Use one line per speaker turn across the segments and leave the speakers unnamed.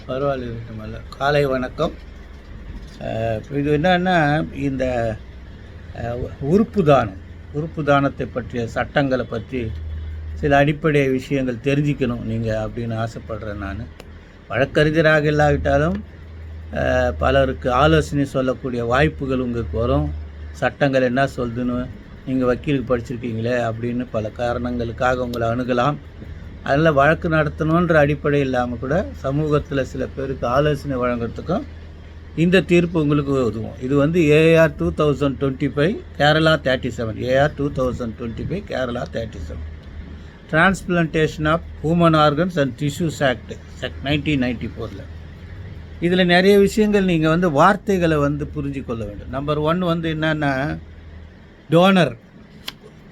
பரவாயில்ல இருக்குமல்ல. காலை வணக்கம். இது என்னன்னா, இந்த உறுப்பு தானம் உறுப்பு தானத்தை பற்றிய சட்டங்களை பற்றி சில அடிப்படை விஷயங்கள் தெரிஞ்சுக்கணும் நீங்கள் அப்படின்னு ஆசைப்படுறேன். நான் வழக்கறிஞராக இல்லாவிட்டாலும் பலருக்கு ஆலோசனை சொல்லக்கூடிய வாய்ப்புகள் உங்களுக்கு வரும். சட்டங்கள் என்ன சொல்லுதுன்னு நீங்கள் வக்கீலுக்கு படிச்சிருக்கீங்களே அப்படின்னு பல காரணங்களுக்காக உங்களை அணுகலாம். அதில் வழக்கு நடத்தணுன்ற அடிப்படை இல்லாமல் கூட சமூகத்தில் சில பேருக்கு ஆலோசனை வழங்குறதுக்கும் இந்த தீர்ப்பு உங்களுக்கு உதவும். இது வந்து AR 2025 Kerala 37 AR 2025 Kerala 37 transplantation of human organs and tissues act 1994. இதில் நிறைய விஷயங்கள் நீங்கள் வந்து வார்த்தைகளை வந்து புரிஞ்சு கொள்ள வேண்டும். நம்பர் 1 வந்து என்னென்னா, டோனர்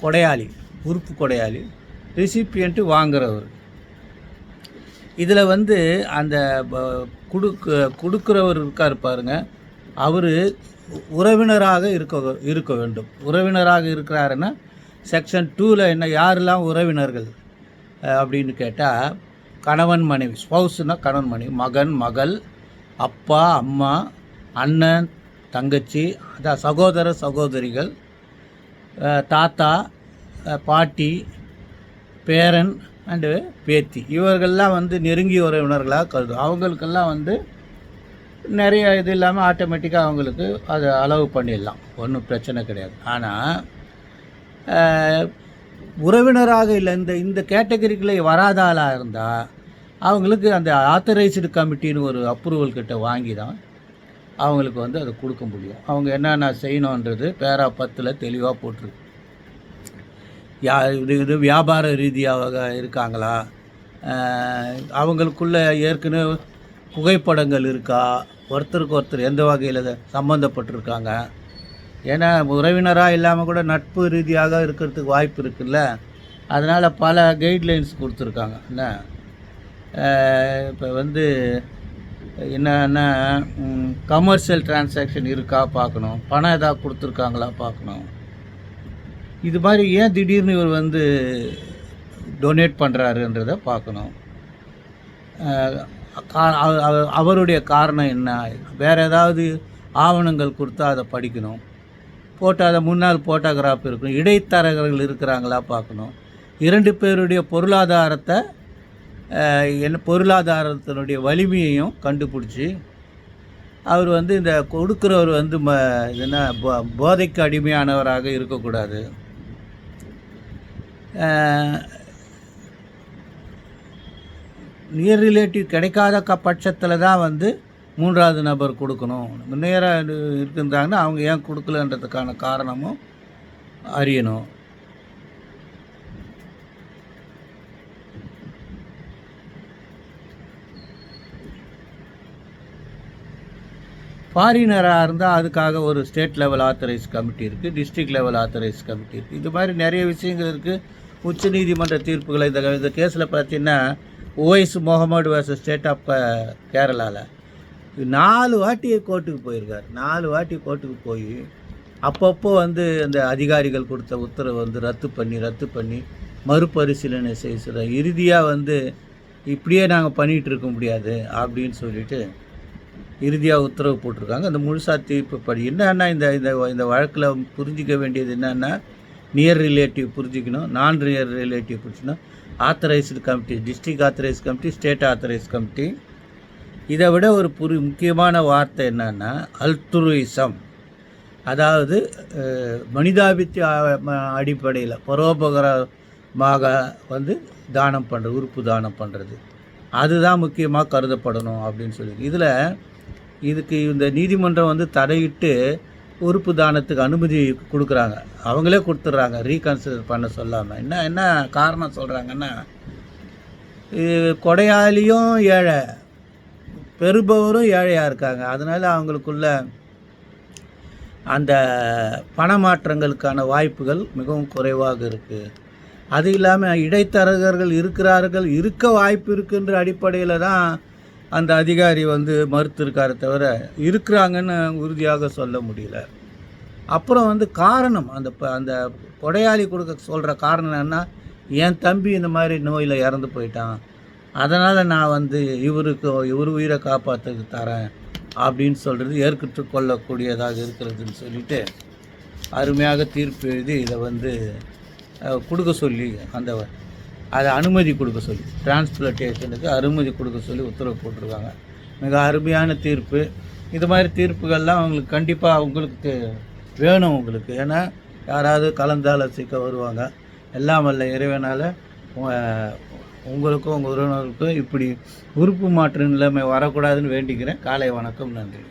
கொடையாளி, உறுப்பு கொடையாளி, ரெசிபியன்ட்டு வாங்குறவர். இதில் வந்து அந்த கொடுக்குறவர் இருக்கார் பாருங்க, அவர் உறவினராக இருக்க வேண்டும். உறவினராக இருக்கிறாருன்னா செக்ஷன் 2ல் என்ன யாரெல்லாம் உறவினர்கள் அப்படின்னு கேட்டால், கணவன் மனைவி, ஸ்பௌஸ்னால் கணவன் மனைவி, மகன் மகள், அப்பா அம்மா, அண்ணன் தங்கச்சி, அதான் சகோதர சகோதரிகள், தாத்தா பாட்டி, பேரன் அண்டு பேத்தி, இவர்கள்லாம் வந்து நெருங்கிய உறவினர்களாக கருதும். அவங்களுக்கெல்லாம் வந்து நிறைய இது இல்லாமல் ஆட்டோமேட்டிக்காக அவங்களுக்கு அதை அளவு பண்ணிடலாம், ஒன்றும் பிரச்சனை கிடையாது. ஆனால் உறவினராக இல்லை, இந்த கேட்டகரிக்குள்ளே வராத ஆளாக இருந்தால் அவங்களுக்கு அந்த ஆத்தரைஸ்டு கமிட்டின்னு ஒரு அப்ரூவல் கிட்ட வாங்கி தான் அவங்களுக்கு வந்து அதை கொடுக்க முடியும். அவங்க என்னென்ன செய்யணுன்றது பேரா 10ல் தெளிவாக போட்டிருக்கு. இது வியாபார ரீதியாக இருக்காங்களா, அவங்களுக்குள்ள ஏற்கனவே புகைப்படங்கள் இருக்கா, ஒருத்தருக்கு ஒருத்தர் எந்த வகையில் சம்மந்தப்பட்டிருக்காங்க. ஏன்னா உறவினராக இல்லாமல் கூட நட்பு ரீதியாக இருக்கிறதுக்கு வாய்ப்பு இருக்குல்ல. அதனால் பல கைட்லைன்ஸ் கொடுத்துருக்காங்க. என்ன இப்போ வந்து என்னன்னா, கமர்ஷியல் டிரான்சாக்ஷன் இருக்கா பார்க்கணும், பணம் எதாவது கொடுத்துருக்காங்களா பார்க்கணும். இது மாதிரி ஏன் திடீர்னு இவர் வந்து டொனேட் பண்ணுறாருன்றதை பார்க்கணும். அவருடைய காரணம் என்ன, வேறு ஏதாவது ஆவணங்கள் கொடுத்தா அதை படிக்கணும். அதை முன்னாள் ஃபோட்டோகிராஃப் இருக்கணும். இடைத்தரகர்கள் இருக்கிறாங்களா பார்க்கணும். 2 பேருடைய பொருளாதாரத்தினுடைய வலிமையையும் கண்டுபிடிச்சி அவர் வந்து இந்த கொடுக்குறவர் வந்து என்ன போதைக்கு அடிமையானவராக இருக்கக்கூடாது. நியர் ரிலேட்டிவ் கிடைக்காத பட்சத்தில் தான் வந்து 3வது நபர் கொடுக்கணும். நேராக இருக்குந்தாங்கன்னா அவங்க ஏன் கொடுக்கலன்றதுக்கான காரணமும் அறியணும். ஃபாரினராக இருந்தால் அதுக்காக ஒரு ஸ்டேட் லெவல் ஆத்தரைஸ் கமிட்டி இருக்குது, டிஸ்ட்ரிக்ட் லெவல் ஆத்தரைஸ் கமிட்டி இருக்குது. இது மாதிரி நிறைய விஷயங்கள் இருக்குது. உச்சநீதிமன்ற தீர்ப்புகளை இந்த கேஸில் பார்த்தீங்கன்னா, ஓவைஸ் முகமது வர்சஸ் ஸ்டேட் ஆஃப் கேரளாவில் 4 வாட்டி கோர்ட்டுக்கு போயிருக்கார். 4 வாட்டி கோர்ட்டுக்கு போய் அப்பப்போ வந்து அந்த அதிகாரிகள் கொடுத்த உத்தரவை வந்து ரத்து பண்ணி மறுபரிசீலனை செய்ய சொல்ல, இறுதியாக வந்து இப்படியே நாங்கள் பண்ணிகிட்டு இருக்க முடியாது அப்படின்னு சொல்லிட்டு இறுதியாக உத்தரவு போட்டிருக்காங்க. அந்த முழுசாக தீர்ப்பு படி என்னன்னா, இந்த வழக்கில் புரிஞ்சிக்க வேண்டியது என்னென்னா, நியர் ரிலேட்டிவ் புரிஞ்சிக்கணும், நான் நியர் ரிலேட்டிவ் புரிஞ்சிக்கணும், authorised committee, district authorise committee, state authorise committee. இதை விட ஒரு முக்கியமான வார்த்தை என்னன்னா, அல்ட்ருயிசம், அதாவது மனிதாபித்திய அடிப்படையில் பரோபகாரமாக வந்து தானம் பண்ணுறது, உறுப்பு தானம் பண்ணுறது, அதுதான் முக்கியமாக கருதப்படணும் அப்படின்னு சொல்லி இதுக்கு இந்த நீதிமன்றம் வந்து தடையிட்டு உறுப்பு தானத்துக்கு அனுமதி கொடுக்குறாங்க. அவங்களே கொடுத்துட்றாங்க, ரீகன்சிடர் பண்ண சொல்லாமல். என்ன காரணம் சொல்கிறாங்கன்னா, கொடையாளியும் ஏழை, பெறுபவரும் ஏழையாக இருக்காங்க. அதனால் அவங்களுக்குள்ள அந்த பணமாற்றங்களுக்கான வாய்ப்புகள் மிகவும் குறைவாக இருக்குது. அது இல்லாமல் இடைத்தரகர்கள் இருக்க வாய்ப்பு இருக்குன்ற அடிப்படையில் தான் அந்த அதிகாரி வந்து மறுத்திருக்காரு தவிர இருக்கிறாங்கன்னு உறுதியாக சொல்ல முடியல. அப்புறம் வந்து காரணம், அந்த கொடையாளி கொடுக்க சொல்கிற காரணம் என்னன்னா, என் தம்பி இந்த மாதிரி நோயில் இறந்து போயிட்டான், அதனால் நான் வந்து இவர் உயிரை காப்பாற்றுறதுக்கு தரேன் அப்படின்னு சொல்கிறது ஏற்றுக்கொள்ளக்கூடியதாக இருக்கிறதுன்னு சொல்லிட்டு அருமையாக தீர்ப்பு எழுதி இதை வந்து கொடுக்க சொல்லி அதை அனுமதி கொடுக்க சொல்லி டிரான்ஸ்பிளான்டேஷனுக்கு அனுமதி கொடுக்க சொல்லி உத்தரவு போட்டிருக்காங்க. மிக அருமையான தீர்ப்பு. இது மாதிரி தீர்ப்புகள்லாம் அவங்களுக்கு கண்டிப்பாக அவங்களுக்கு வேணும் உங்களுக்கு. ஏன்னா யாராவது கலந்தாலோசிக்க வருவாங்க. எல்லாம் வல்ல இறைவனால் உங்களுக்கும் உங்கள் உறவினருக்கும் இப்படி உறுப்பு மாற்று நிலைமை வரக்கூடாதுன்னு வேண்டிக்கிறேன். காலை வணக்கம், நன்றி.